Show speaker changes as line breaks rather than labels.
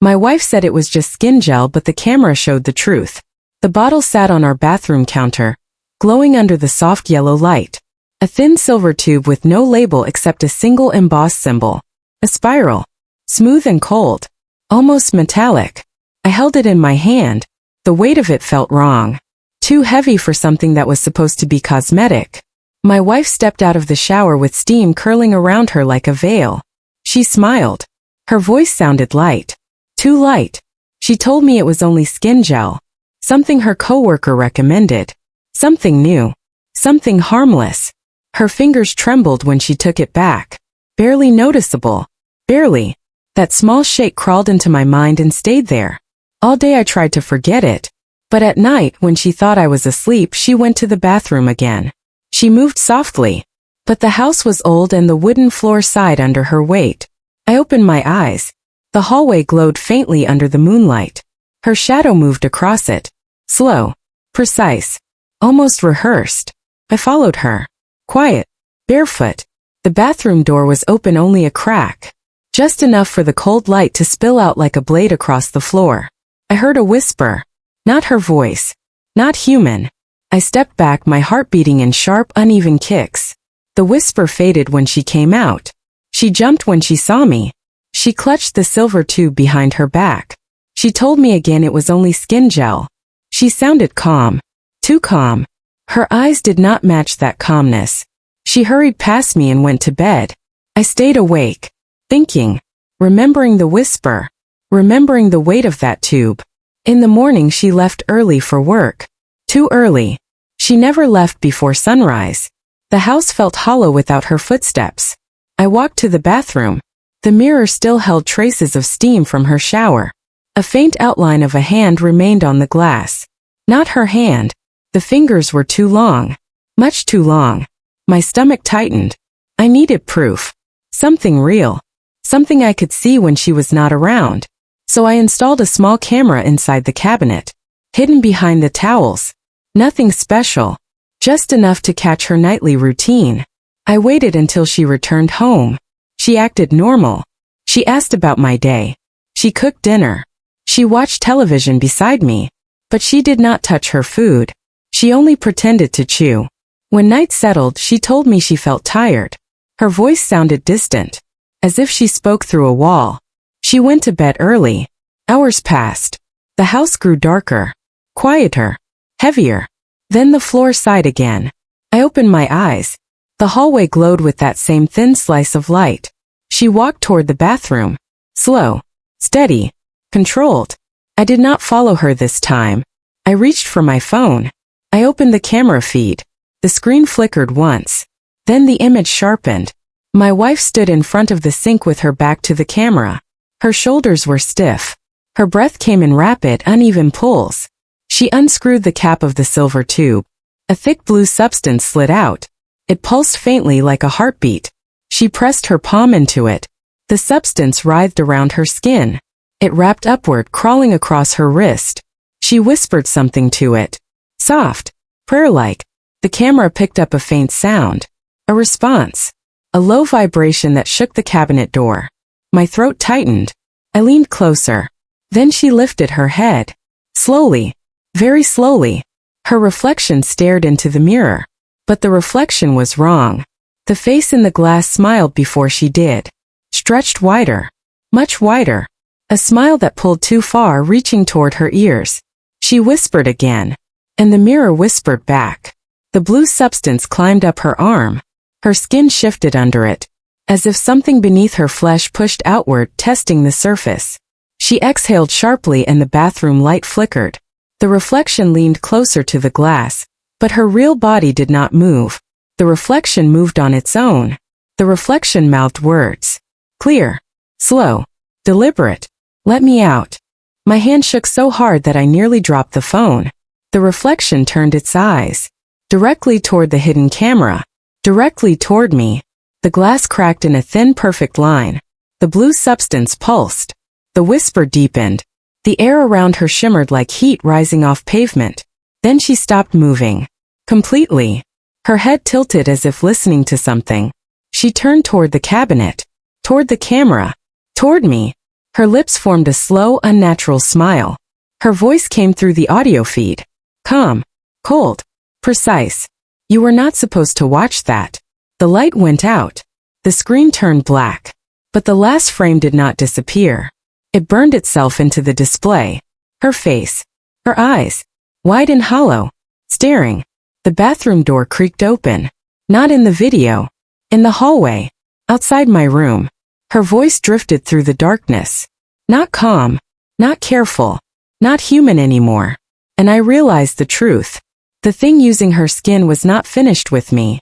My wife said it was just skin gel, but the camera showed the truth. The bottle sat on our bathroom counter, glowing under the soft yellow light. A thin silver tube with no label except a single embossed symbol. A spiral. Smooth and cold. Almost metallic. I held it in my hand. The weight of it felt wrong. Too heavy for something that was supposed to be cosmetic. My wife stepped out of the shower with steam curling around her like a veil. She smiled. Her voice sounded light. Too light. She told me it was only skin gel. Something her coworker recommended. Something new. Something harmless. Her fingers trembled when she took it back. Barely noticeable. Barely. That small shake crawled into my mind and stayed there. All day I tried to forget it. But at night, when she thought I was asleep, she went to the bathroom again. She moved softly. But the house was old and the wooden floor sighed under her weight. I opened my eyes. The hallway glowed faintly under the moonlight. Her shadow moved across it. Slow. Precise. Almost rehearsed. I followed her. Quiet. Barefoot. The bathroom door was open only a crack. Just enough for the cold light to spill out like a blade across the floor. I heard a whisper. Not her voice. Not human. I stepped back, my heart beating in sharp, uneven kicks. The whisper faded when she came out. She jumped when she saw me. She clutched the silver tube behind her back. She told me again it was only skin gel. She sounded calm. Too calm. Her eyes did not match that calmness. She hurried past me and went to bed. I stayed awake. Thinking. Remembering the whisper. Remembering the weight of that tube. In the morning she left early for work. Too early. She never left before sunrise. The house felt hollow without her footsteps. I walked to the bathroom. The mirror still held traces of steam from her shower. A faint outline of a hand remained on the glass. Not her hand. The fingers were too long. Much too long. My stomach tightened. I needed proof. Something real. Something I could see when she was not around. So I installed a small camera inside the cabinet. Hidden behind the towels. Nothing special. Just enough to catch her nightly routine. I waited until she returned home. She acted normal. She asked about my day. She cooked dinner. She watched television beside me. But she did not touch her food. She only pretended to chew. When night settled, she told me she felt tired. Her voice sounded distant. As if she spoke through a wall. She went to bed early. Hours passed. The house grew darker. Quieter. Heavier. Then the floor sighed again. I opened my eyes. The hallway glowed with that same thin slice of light. She walked toward the bathroom. Slow. Steady. Controlled. I did not follow her this time. I reached for my phone. I opened the camera feed. The screen flickered once. Then the image sharpened. My wife stood in front of the sink with her back to the camera. Her shoulders were stiff. Her breath came in rapid, uneven pulls. She unscrewed the cap of the silver tube. A thick blue substance slid out. It pulsed faintly like a heartbeat. She pressed her palm into it. The substance writhed around her skin. It wrapped upward, crawling across her wrist. She whispered something to it. Soft. Prayer-like. The camera picked up a faint sound. A response. A low vibration that shook the cabinet door. My throat tightened. I leaned closer. Then she lifted her head. Slowly. Very slowly. Her reflection stared into the mirror. But the reflection was wrong. The face in the glass smiled before she did. Stretched wider. Much wider. A smile that pulled too far, reaching toward her ears. She whispered again. And the mirror whispered back. The blue substance climbed up her arm. Her skin shifted under it. As if something beneath her flesh pushed outward, testing the surface. She exhaled sharply and the bathroom light flickered. The reflection leaned closer to the glass. But her real body did not move. The reflection moved on its own. The reflection mouthed words. Clear. Slow. Deliberate. Let me out. My hand shook so hard that I nearly dropped the phone. The reflection turned its eyes. Directly toward the hidden camera. Directly toward me. The glass cracked in a thin, perfect line. The blue substance pulsed. The whisper deepened. The air around her shimmered like heat rising off pavement. Then she stopped moving. Completely. Her head tilted as if listening to something. She turned toward the cabinet. Toward the camera. Toward me. Her lips formed a slow, unnatural smile. Her voice came through the audio feed. Calm, cold, precise. You were not supposed to watch that. The light went out. The screen turned black. But the last frame did not disappear. It burned itself into the display. Her face. Her eyes. Wide and hollow. Staring. The bathroom door creaked open. Not in the video. In the hallway. Outside my room. Her voice drifted through the darkness. Not calm. Not careful. Not human anymore. And I realized the truth. The thing using her skin was not finished with me.